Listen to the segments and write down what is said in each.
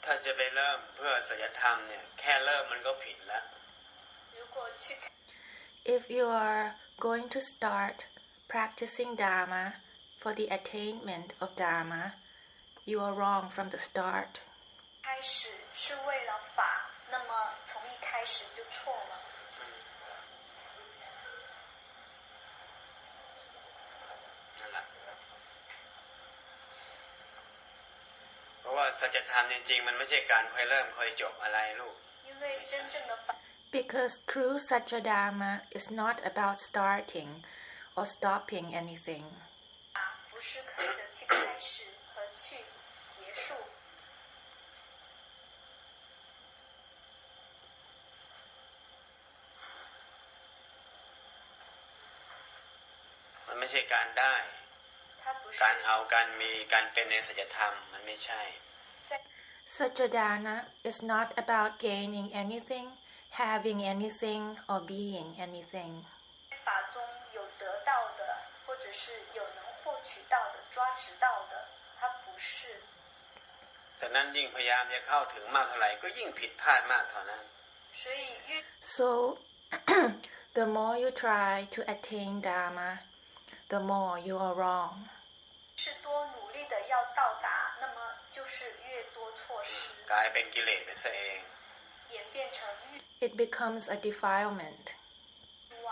ถ้าจะไปเริ่มเพื่อศีลธรรมเนี่ยแค่เริ่มมันก็ผิดแล้ว If you are going to start practicing Dharma for the attainment of Dharma, you are wrong from the start. 开始是为了法，那么从一开始就错了。นั่นแหละเพราะว่าสัจธรรมจริงๆมันไม่ใช่การค่อยเริ่มค่อยจบอะไรลูก因为真正的法 Because true Satya-Dharma is not about starting or stopping anything. 不是刻意的去开始和去结束。มันไม่ใช่การได้การเอาการมีการเป็นในสัจธรรมมันไม่ใช่ Satya-Dharma is not about gaining anything, having anything, or being anything. 法中有得到的，或者是有能获取到的、抓持到的，它不是。แต่นั้นยิ่งพยายามจะเข้าถึงมากเท่าไหร่ก็ยิ่งผิดพลาดมากเท่านั้น So, the more you try to attain Dharma, the more you are wrong. 是多努力的要到达，那么就是越多错失。กลายเป็นกิเลสไปซะเอง 演变成欲 It becomes a defilement. 望。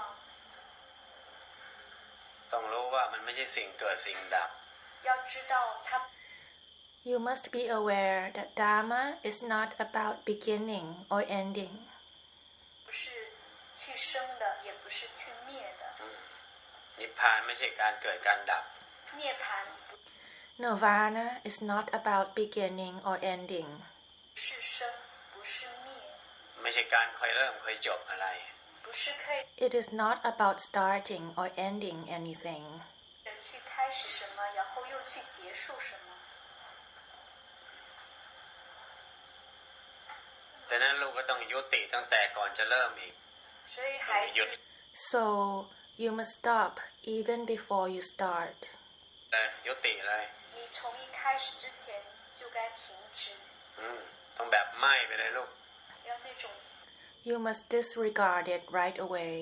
ต้องรู้ว่ามันไม่ใช่สิ่งเกิดสิ่งดับ 要知道它。You must be aware that Dharma is not about beginning or ending. 不是去生的，也不是去灭的。นิพพานไม่ใช่การเกิดการดับ 涅槃 Nirvana is not about beginning or ending. 不是生，不是灭。ไม่ใช่การค่อยเริ่มค่อยจบอะไร 不是可以 It is not about starting or ending anything. 去开始什么，然后又去结束什么。แต่นั้นลูกก็ต้องยุติตั้งแต่ก่อนจะเริ่มอีก 所以孩 หยุด 子 So, you must stop even before you start. เลยยุติเลย 你从一开始之前就该停止。ต้องแบบไหม้ไปเลยลูก 要那种 You must disregard it right away.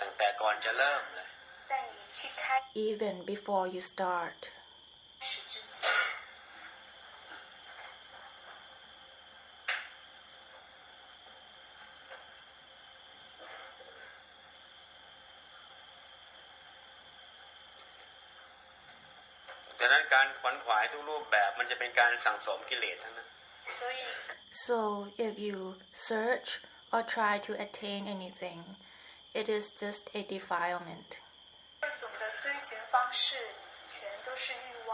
ตั้งแต่ก่อนจะเริ่มเลย 在你去开 Even before you start. 始之前。ดังนั้นการขวนขวายทุกรูปแบบมันจะเป็นการสั่งสมกิเลสทั้งนั้น So, if you search or try to attain anything, it is just a defilement. 各种的追寻方式全都是欲望。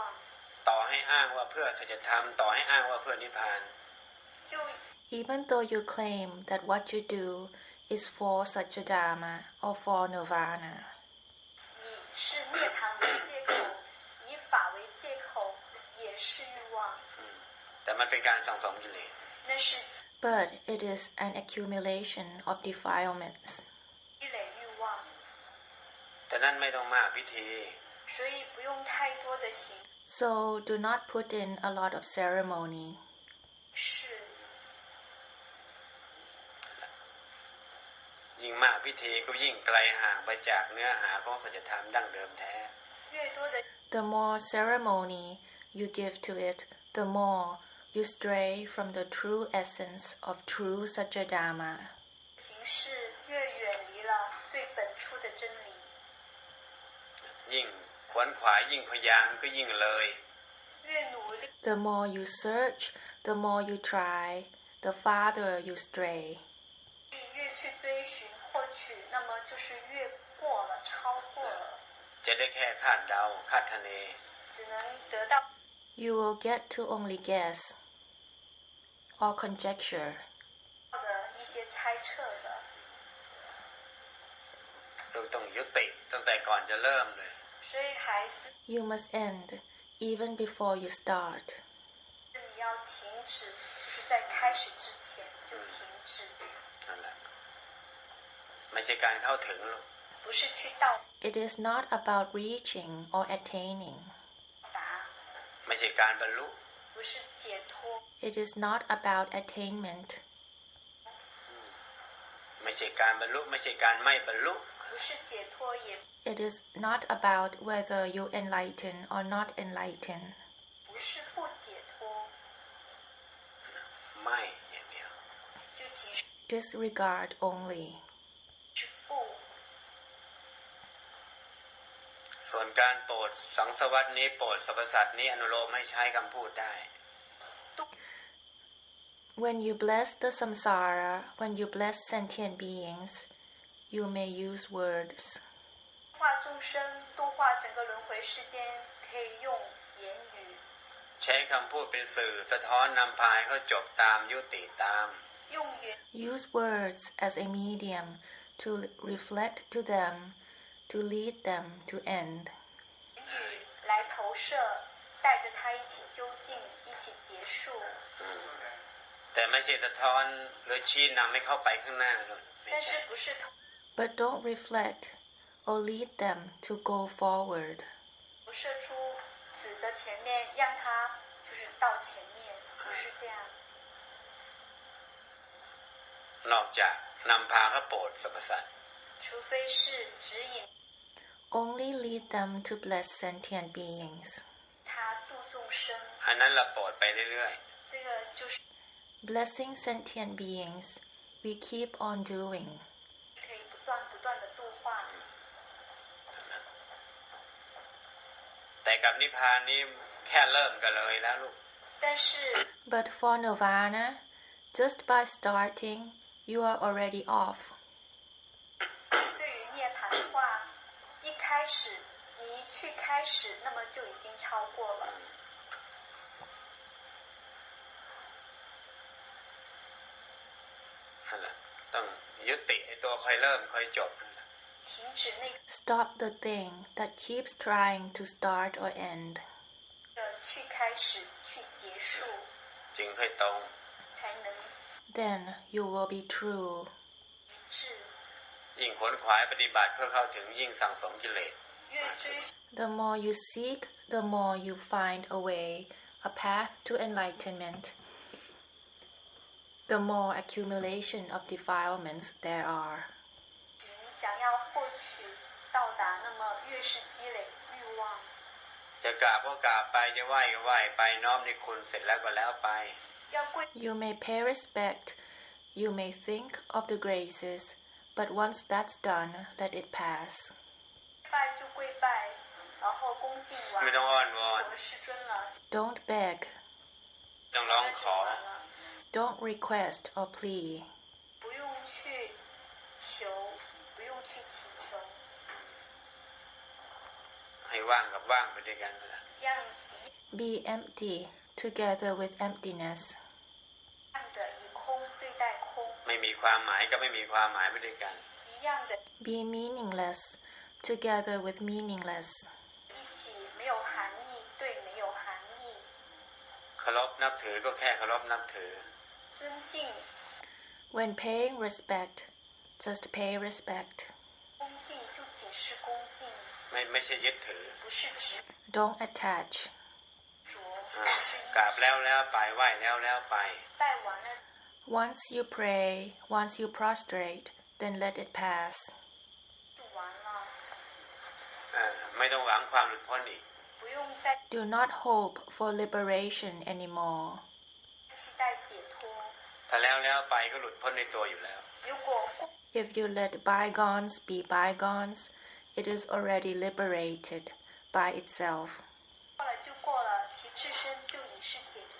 ต่อให้อ้างว่าเพื่อสัจธรรมต่อให้อ้างว่าเพื่อนิพพาน 就 Even though you claim that what you do is for Satya-Dharma or for Nirvana, 以是涅槃为借口，以法为借口，也是欲望。 แต่มันเป็นการสั่งสมกิเลส 那是 but it is an accumulation of defilements. 积累欲望， แต่นั้นไม่ต้องมากพิธี 所以不用太多的行 So, do not put in a lot of ceremony. 事。 ยิ่งมากพิธีก็ยิ่งไกลห่างไปจากเนื้อหาของสัจธรรมดั้งเดิมแท้ 越多的 The more ceremony you give to it, the more you stray from the true essence of true Satya-Dharma. 形式越远离了最本初的真理。 ยิ่งขวนขวายยิ่งพยายามก็ยิ่งเลย 越努力， The more you search, the more you try, the farther you stray. 越去追寻获取，那么就是越过了，超过了， จะได้แค่คาดเดาคาดคะเน 只能得到 You will get to only guess or conjecture. 的一些猜测的。 เราต้องยุติตั้งแต่ก่อนจะเริ่มเลย 所以孩子， You must end even before you start. 你要停止，就是在开始之前就停止， นั่นแหละไม่ใช่การเข้าถึงหรอก 不是去到 It is not about reaching or attaining. 达， ไม่ใช่การบรรลุ 不不是解脱 It is not about attainment. ไม่ใช่การบรรลุไม่ใช่การไม่บรรลุ 不是解脱也 It is not about whether you enlighten or not enlighten. 不是不解脱 ไม่อย่างเดียว 就即 Disregard only. 是不 ส่วนการโปรดสังสารวัฏนี้โปรดสรรพสัตว์นี้อนุโลมให้ใช้คำพูดได้ When you bless the samsara, when you bless sentient beings, you may use words. 化众生度化整个轮回世间可以用言语 ใช้คำพูดเป็นสื่อสะท้อนนำพาให้เขาจบตามยุติตาม 用言 Use words as a medium to reflect to them, to lead them to end. 语来投射带着他一起究竟一起结束 แต่ไม่ใช่สะท้อนหรือชี้นำให้เข้าไปข้างหน้าไม่ 但 ใช่ 是不是 But don't reflect or lead them to go forward. 投射出死的前面让他就是到前面不是这样 นอกจากนำพาเขาโปรดสรรพสัตว์ 除非是指引 Only lead them to bless sentient beings. 他度众生 อันนั้นเราโปรดไปเรื่อย 这个就是 Blessing sentient beings, we keep on doing. 可以不断的度化 ๆแต่กับนิพพานนี้แค่เริ่มกันเลยแล้วลูก 但是 But for nirvana, just by starting, you are already off. 对于涅槃的话一开始你一去开始那么就已经超过了 นั่นแหละต้องยุติไอ้ตัวค่อยเริ่มค่อยจบนั่นแหละ 停止那 Stop the thing that keeps trying to start or end. 个去开始去结束 จึงค่อยตรง 才能 Then you will be true. 一致 ยิ่งขวนขวายปฏิบัติเพื่อเข้าถึงยิ่งสั่งสมกิเลส 越追 The more you seek, the more you find a way, a path to enlightenment. The more accumulation of defilements there are. 想要获取到达那么越是积累欲望 จะกราบก็กราบไปจะไหว้ก็ไหว้ไปน้อมในคุณเสร็จแล้วก็แล้วไป 要跪 You may pay respect, you may think of the graces, but once that's done, let it pass. 拜就跪拜然后恭敬完 ไม่ต้องอ้อนวอน 我的世尊了 Don't beg, ต้องร้องขอ 完了 don't request or plea. 不用去求不用去祈求 ให้ว่างกับว่างไปด้วยกันนั่นแหละ 让 Be empty together with emptiness. 一样的以空对待空 ไม่มีความหมายก็ไม่มีความหมายไปด้วยกัน 一样的 Be meaningless together with meaningless. 一起没有含义对没有含义 เคารพนับถือก็แค่เคารพนับถือ 尊敬 When paying respect, just pay respect. 恭敬就仅是恭敬 ไม่ใช่ยึดถือ 不是执 Don't attach. 着 อ่ากราบแล้วแล้วไปไหว้แล้วแล้วไป 拜完了 Once you pray, once you prostrate, then let it pass. 就完了 ไม่ต้องหวังความหลุดพ้นอีก 不用再 Do not hope for liberation anymore. 期待解脱 ถ้าแล้วแล้วไปก็หลุดพ้นในตัวอยู่แล้ว 如果过 If you let bygones be bygones, it is already liberated by itself. 了就过了其自身就已是解脱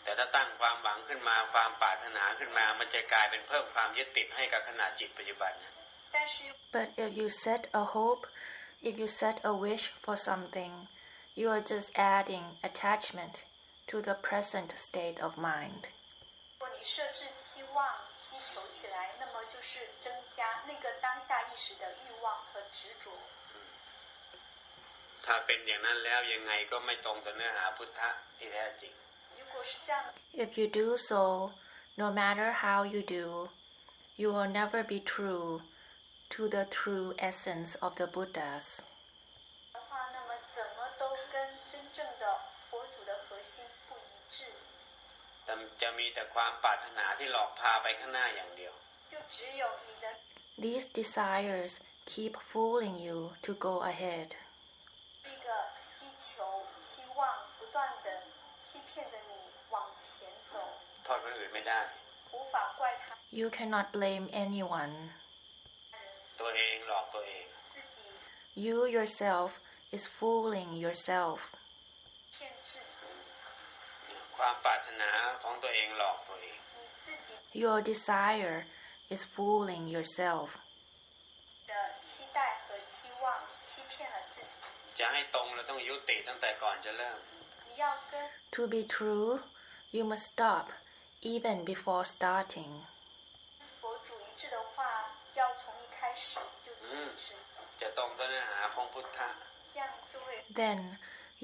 แต่ถ้าตั้งความหวังขึ้นมาความปรารถนาขึ้นมามันจะกลายเป็นเพิ่มความยึดติดให้กับขณะจิตปัจจุบันนะ 但是 But if you set a hope, if you set a wish for something, you are just adding attachment to the present state of mind. 如果你设置期望希求起来那么就是增加那个当下意识的欲望和执着 ถ้าเป็นอย่างนั้นแล้วยังไงก็ไม่ตรงต่อเนื้อหาพุทธะที่แท้จริง 如果是这样 If you do so, no matter how you do, you will never be true to the true essence of the Buddhas. 的话那么怎么都跟真正的佛祖的มีแต่ความปรารถนาที่หลอกพาไปข้างหน้าอย่างเดียว 就只有你的 These desires keep fooling you to go ahead. 这个希求、希望不断的欺骗着你往前走。 โทษคนอื่นไม่ได้ 无法怪他 You cannot blame anyone. ตัวเองหลอกตัวเอง 自己 You yourself is fooling yourself. 骗自己， ความปรารถนาของตัวเองหลอกตัวเอง 你自己 Your desire is fooling yourself. 的期待和期望欺骗了自己。 จะให้ตรงเราต้องยุติตั้งแต่ก่อนจะเริ่ม 你要跟 To be true, you must stop even before starting. 佛主一致的话，要从一开始就停止， จะตรงต่อเนื้อหาของพุทธะ 这样就会 Then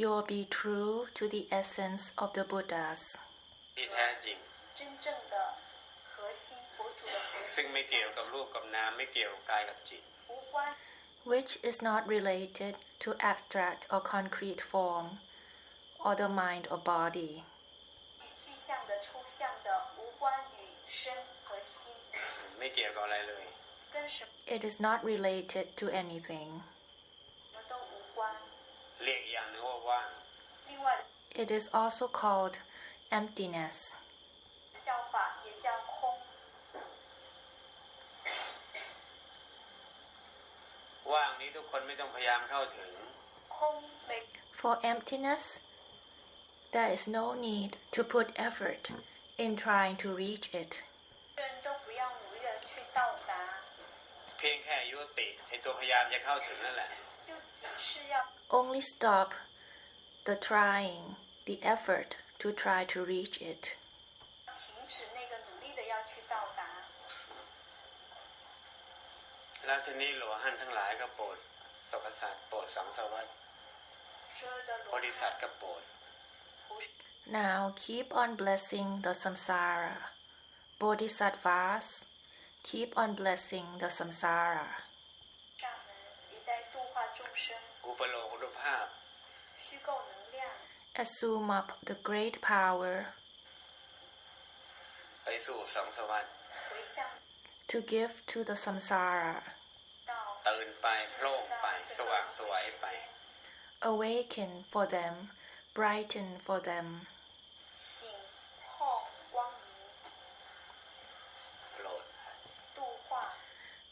you will be true to the essence of the Buddhas, ที่แท้จริง 真正的核心，佛主的核 ซึ่ง 心 ไม่เกี่ยวกับรูปกับนามไม่เกี่ยวกับกายกับจิต 无关 which is not related to abstract or concrete form, or the mind or body. 与具象的、抽象的，无关与身和心， ไม่เกี่ยวกับอะไรเลย 跟什 It is not related to anything. 么都无关。 เรียกอย่างหนึงว่าว่าง 另外 It is also called emptiness. 叫法也叫空， ว่างนี้ทุกคนไม่ต้องพยายามเข้าถึง 空每 For emptiness, there is no need to put effort in trying to reach it. 个人都不要努力的去到达， เพียงแค่ยุติไอตัวพยายามจะเข้าถึงนั่นแหละ 就只是要 Only stop the trying, the effort to try to reach it. 停止那个努力的要去到达。 แล้วทีนี้หลวงท่านทั้งหลายก็โปรดสรรพสัตว์โปรดสังสารวัฏ 所有的 โพ 罗 ธิสัตว์ก็โปรด Now keep on blessing the samsara. Bodhisattvas, keep on blessing the samsara. 上人也在度化众生， อุปโลกอุปภาพ 虚构能量， Assume up the great power ไปสู่สังสารวัฏ 回向 to give to the samsara, 到 ตื่นไปโพล่งไปสว่างไสวยไป awaken for them, brighten for them, 醒后光明， โปรด 度化，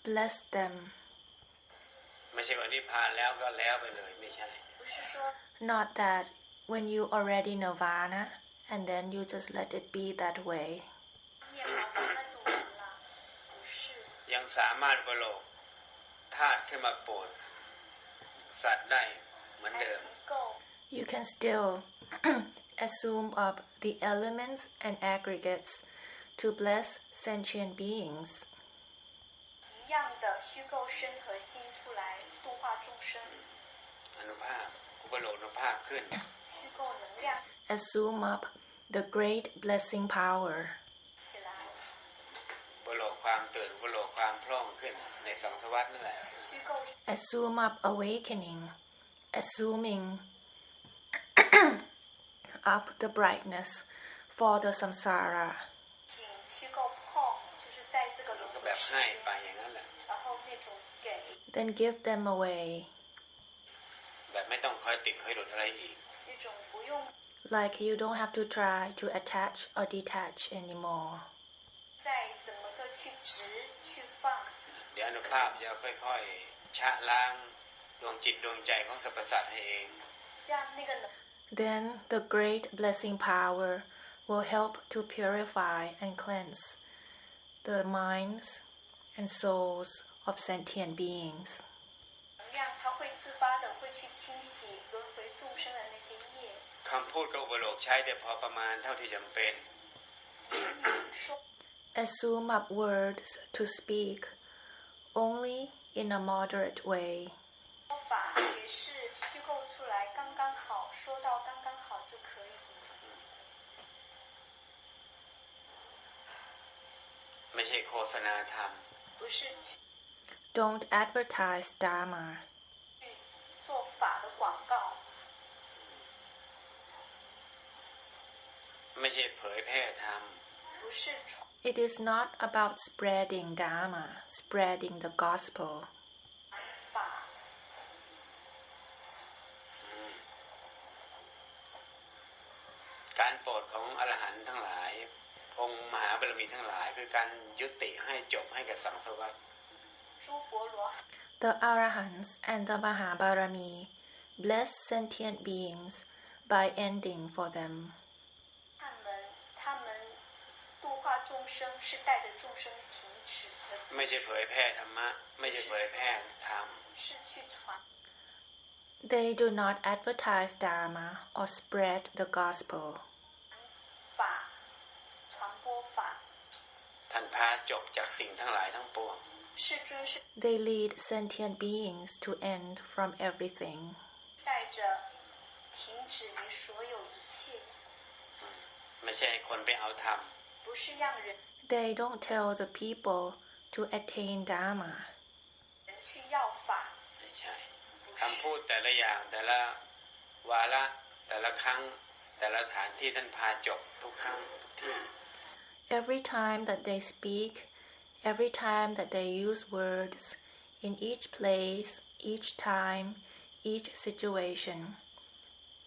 bless them. ไม่ใช่ว่านิพพานแล้วก็แล้วไปเลยไม่ใช่ 不是说 Not that when you already nirvana and then you just let it be that way. 念完那就完了，不是。 ยังสามารถอุปโลกธาตุขึ้นมาโปรดสัตว์ได้เหมือน 还 เดิม 能够 You can still assume up the elements and aggregates to bless sentient beings. 一样的虚构身和心出来度化众生， อนุภาพอุปโลกอนุภาพขึ้น 虚构能量 Assume up the great blessing power. 起来， อุปโลกความตื่นอุปโลกความพร่องขึ้นในสังสารวัฏนั่นแหละ 虚构 Assume up awakening, assuming up the brightness for the samsara. 请虚构碰，就是在这个轮 ก็ 回 แบบ 世 ให้ 间 ไปอย่างนั้นแหละ 然后那种给， Then give them away, แบบไม่ต้องคอยติดคอยหลุดอะไรอีก 那种不用 like you don't have to try to attach or detach anymore. 再怎么个去执去放， เดี๋ยวอนุภาพจะค่อยๆชะล้างดวงจิตดวงใจของสรรพสัตว์ให้เอง 这样那个能 Then the great blessing power will help to purify and cleanse the minds and souls of sentient beings. 能量，它会自发的会去清洗轮回众生的那些业。 คำพูดกับอุปโลกใช้แต่พอประมาณเท่าที่จำเป็น 说 Assume up words to speak only in a moderate way. 法也是虚构出来刚刚好，说到刚刚好就可以。 ไม่ใช่โฆษณาธรรม 不是 Don't advertise Dharma. 去做法的广告， ไ ไม่ใช่เผยแพร่ธรรม It is not about spreading Dharma, spreading the gospel. การโปรดของอรหันต์ทั้งหลายองค์มหาบารมีทั้งหลายคือการยุติให้จบให้กับสังสารวัฏ The Arahants and the Mahabarami bless sentient beings by ending for them. ไม่ใช่เผยแพร่ธรรมะไม่ใช่เผยแพร่ธรรม They do not advertise Dharma or spread the gospel. ท่านพาจบจากสิ่งทั้งหลายทั้งปวง They lead sentient beings to end from everything. ไม่ใช่คนไปเอาธรรม They don't tell the people to attain Dharma. ไม่ใช่คำพูดแต่ละอย่างแต่ละวาระแต่ละครั้งแต่ละสถานที่ท่านพาจบทุกครั้งทุกที่ Every time that they speak, every time that they use words, in each place, each time, each situation,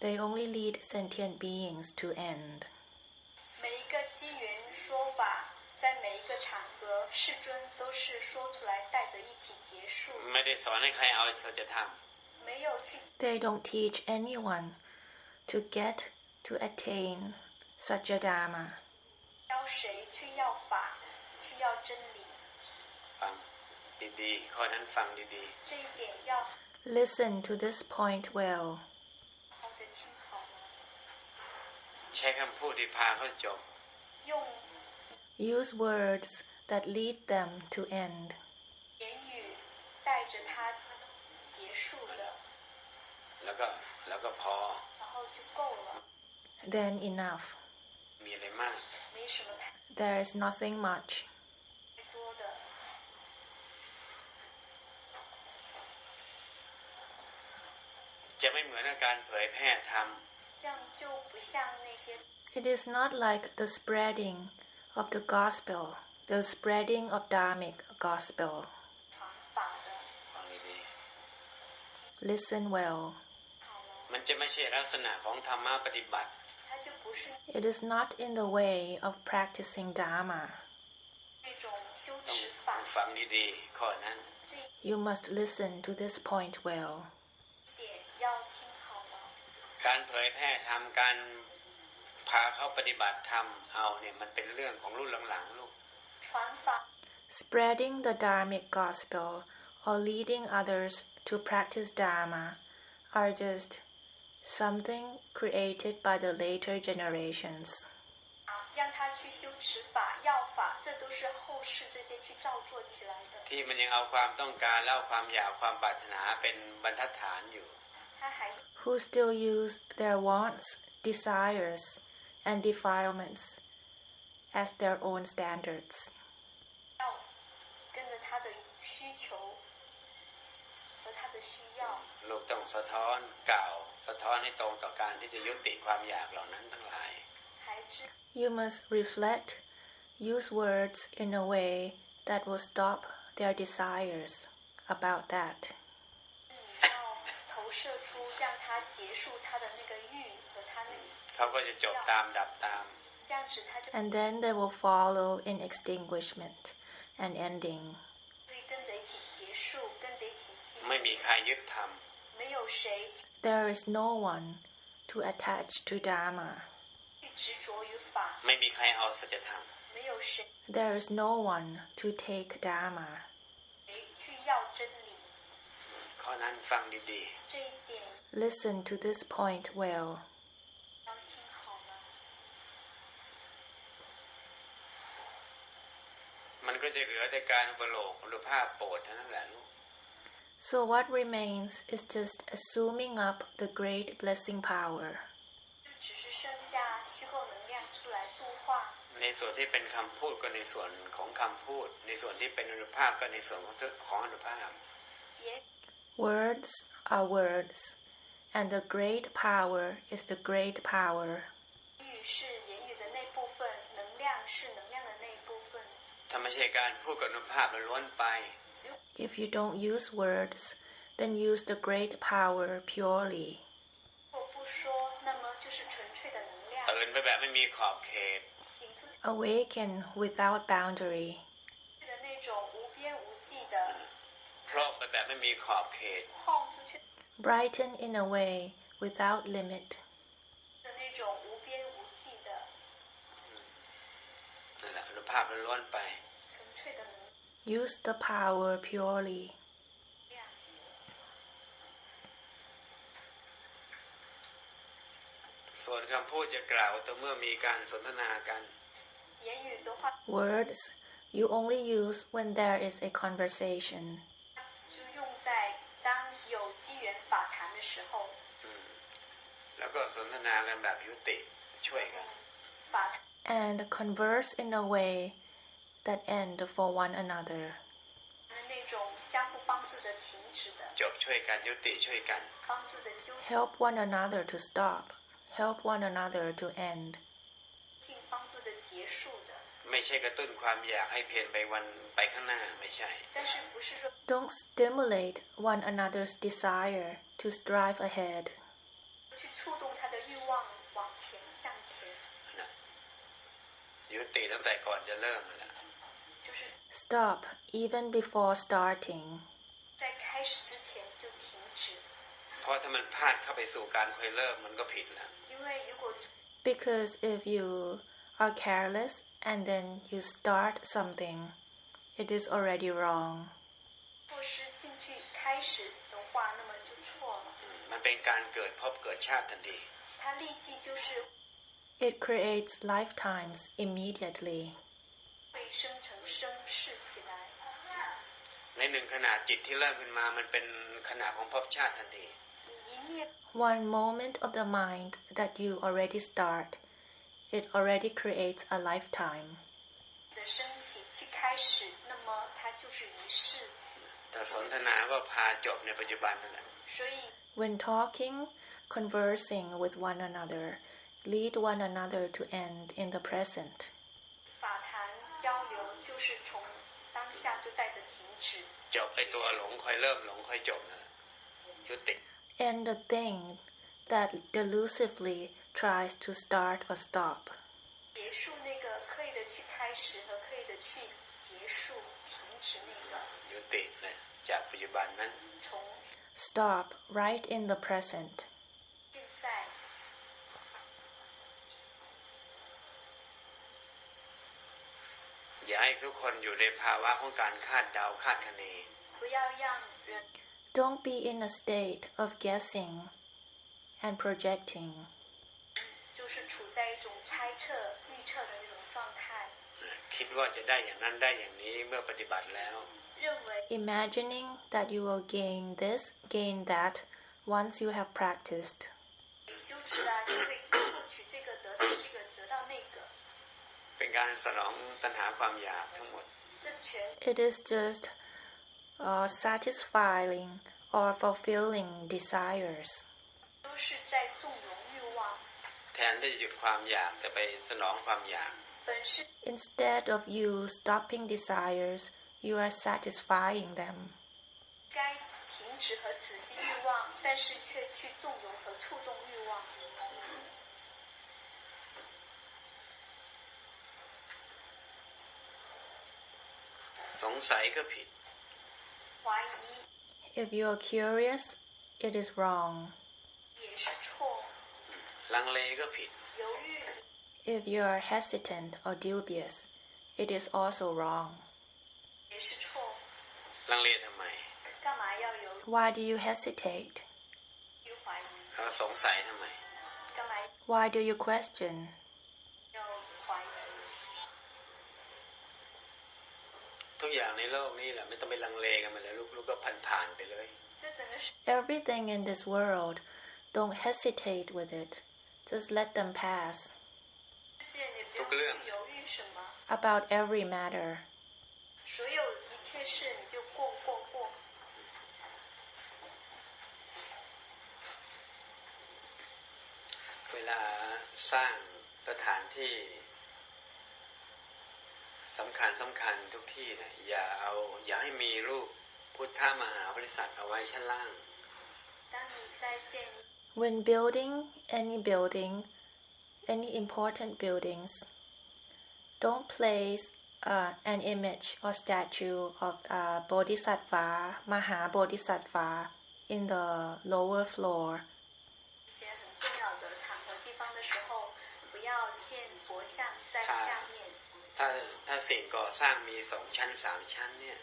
they only lead sentient beings to end. 每一个机缘说法，在每一个场合，世尊都是说出来，带着一起结束。 ไม่ได้สอนให้ใครเอาสัจธรรม 没有去 They don't teach anyone to get to attain Satya-Dharma. 教谁去要法，去要真理。 ฟังดีๆข้อนั้นฟังดี 这一点要 Listen to this point well. 好的听好了。 ๆใช้คำพูดที่พาเขาจบ 用 Use words that lead them to end. 言语带着它结束的， แล้วก็พอ 然后就够了， Then enough. มีอะไรมาก 没什么太 There is nothing much. 多的。 จะไม่เหมือนกับการเผยแพร่ธรรม 这样就不像那些 It is not like the spreading of the gospel, the spreading of Dharmic gospel. 传法的。 ฟังดี Listen well. 好了， ๆมันจะไม่ใช่ลักษณะของธรรมะปฏิบัติ 它就不是 It is not in the way of practicing Dharma. 那种修 ต้อง 持法， ฟังดีๆข้อนั้น 这一 You must listen to this point well. 点要听好了。 การเผยแพร่ธรรมการพาเขาปฏิบัติธรรมเอาเนี่ยมันเป็นเรื่องของรุ่นหลังๆลูก 传法 Spreading the Dharmic gospel or leading others to practice Dharma are just something created by the later generations. 让他去修持法、要法，这都是后世这些去照做起来的。 ที่มันยังเอาความต้องการและเอาความอยากความปรารถนาเป็นบรรทัดฐานอยู่ 他还 Who still use their wants, desires, and defilements as their own standards. 要跟着他的需求和他的需要， ลูกต้องสะท้อนกล่าวสะท้อนให้ตรงต่อการที่จะยุติความอยากเหล่านั้นทั้งหลาย 还知 You must reflect, use words in a way that will stop their desires about that. 要投射出让他结束他的那个欲和他那个， เขาก็จะจบตามดับตาม 这样子他就 And then they will follow in extinguishment and ending. 会跟着一起结束，跟着一起 ไม่มีใครยึดธรรม 没有谁 There is no one to attach to Dharma. 去执着于法， ไม่มีใครเอาสัจธรรม 没有谁 There is no one to take Dharma. 去要真理。 ข้อนั้นฟังดี 这一点 Listen to this point well. 要听好了。 ๆมันก็จะเหลือแต่การอุปโลกอุปภาพโปรดเท่านั้นแหละลูก So what remains is just assuming up the great blessing power. 只是剩下虚构能量出来度化， ในส่วนที่เป็นคำพูดก็ในส่วนของคำพูด ในส่วนที่เป็นอนุภาพก็ในส่วนของอนุภาพ 言 Words are words, and the great power is the great power. 语是言语的内ไม่ใช่การพูดกับอนุภาพล้วนไป If you don't use words, then use the great power purely. ตื่นไปแบบไม่มีขอบเขต Awaken without boundary. โผล่ไปแบบไม่มีขอบเขต Brighten in a way without limit. นั่นแหละอนุภาพล้วนไป Use the power purely. ส่วนคำพูดจะกล่าวต่อเมื่อมีการสนทนากัน Words you only use when there is a conversation. แล้วก็สนทนากันแบบยุติช่วยกัน And converse in a way that end for one another. จบช่วยกันยุติช่วยกัน Help one another to stop. Help one another to end. ไม่ใช่กระตุ้นความอยากให้เพียรไปข้างหน้าไม่ใช่ Don't stimulate one another's desire to strive ahead. ยุติตั้งแต่ก่อนจะเริ่มแล้ว Stop even before starting. เพราะถ้ามันพลาดเข้าไปสู่การเคยเริ่มมันก็ผิดแล้ว Because if you are careless and then you start something, it is already wrong. มันเป็นการเกิดภพเกิดชาติทันที It creates lifetimes immediately. ในหนึ่งขณะจิตที่เริ่มขึ้นมามันเป็นขณะของภพชาติทันที One moment of the mind that you already start, it already creates a lifetime. แต่สนทนาว่าพาจบในปัจจุบันนั่นแหละ When talking, conversing with one another, lead one another to end in the present. จบไอตัวหลงค่อยเริ่มหลงค่อยจบนะยุติ And the thing that delusively tries to start or stop. ยุตินะจากปัจจุบันนั้น Stop right in the present. อย่าให้ทุกคนอยู่ในภาวะของการคาดเดาคาดคะเน Don't be in a state of guessing and projecting. คิดว่าจะได้อย่างนั้นได้อย่างนี้เมื่อปฏิบัติแล้ว Imagining that you will gain this, gain that once you have practiced. เป็นการสนองตัณหาความอยากทั้งหมด It is just satisfying or fulfilling desires. แทนที่จะหยุดความอยากจะไปสนองความอยาก Instead of you stopping desires, you are satisfying them. สงสัยก็ผิด If you are curious, it is wrong. ลังเลก็ผิด If you are hesitant or dubious, it is also wrong. ลังเลทำไม Why do you hesitate? แล้วสงสัยทำไม Why do you question? ทุกอย่างในโลกนี้แหละไม่ต้องไปลังเลกันมาเลยลูกๆก็ผ่านๆไปเลย Everything in this world, don't hesitate with it. Just let them pass. ทุกเรื่อง About every matter. เวลาสร้างสถานที่ สำคัญทุกที่นะอย่าให้มีรูปพุทธมหาบริษัทเอาไว้ชั้นล่าง When building any important buildings, don't place an image or statue of Bodhisattva, Maha Bodhisattva in the lower floor.ถ้าสิ่งก่อสร้างมี2 ชั้น 3 ชั้นเนี่ย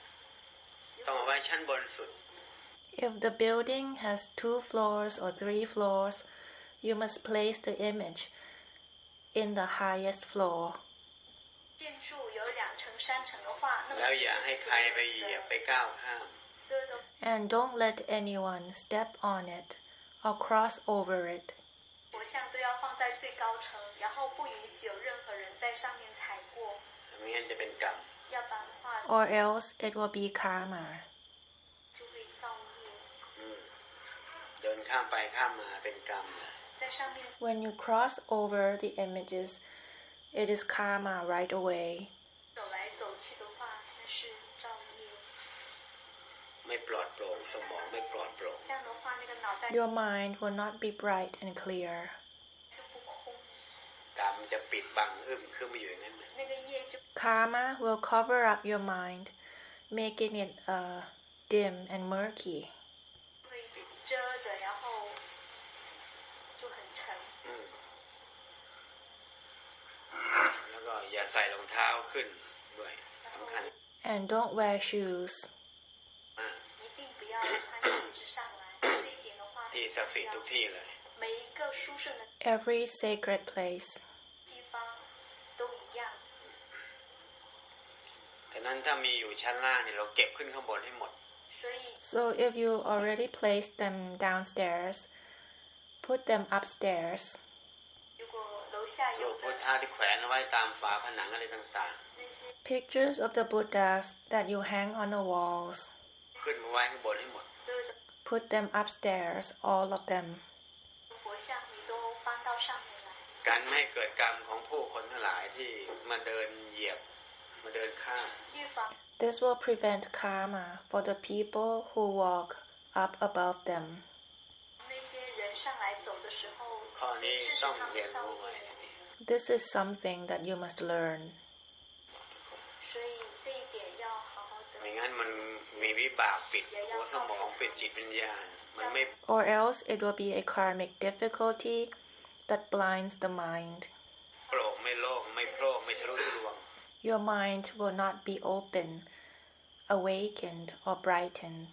ต้องเอาไว้ชั้นบนสุด If the building has 2 floors or 3 floors, you must place the image in the highest floor. แล้วอย่าให้ใครไปเหยียบไปก้าวข้าม And don't let anyone step on it or cross over it. Or else it will be karma. เดินข้ามไปข้ามมาเป็นกรรม When you cross over the images, it is karma right away. ไม่ปลอดโปร่งสมองไม่ปลอดโปร่ง Your mind will not be bright and clear. กรรมจะปิดบังขึ้นมาอยู่อย่างนั้น Karma will cover up your mind, making it dim and murky. แล้วก็อย่าใส่รองเท้าขึ้นด้วยสำคัญ And don't wear shoes. ที่ศักดิ์สิทธิ์ทุกที่เลย Every sacred place. ฉะนั้นถ้ามีอยู่ชั้นล่างเนี่ยเราเก็บขึ้นข้างบนให้หมด So if you already placed them downstairs, put them upstairs. รูปพุทธะที่แขวนเอาไว้ตามฝาผนังอะไรต่าง Pictures of the Buddhas that you hang on the walls. ๆขึ้นมาไว้ข้างบนให้หมด Put them upstairs, all of them. การไม่ให้เกิดกรรมของผู้คนทั้งหลายที่มาเดินเหยียบมาเดินข้าม This will prevent karma for the people who walk up above them. ข้อนี้ต้องเรียนรู้ไว้ This is something that you must learn. ไม่งั้นมันมีวิบากปิดหัวสมองปิดจิตวิญญาณมันไม่ Or else it will be a karmic difficulty that blinds the mind. โปร่งไม่โล่งไม่โพร่งไม่ทะลุทะลวง Your mind will not be open, awakened, or brightened.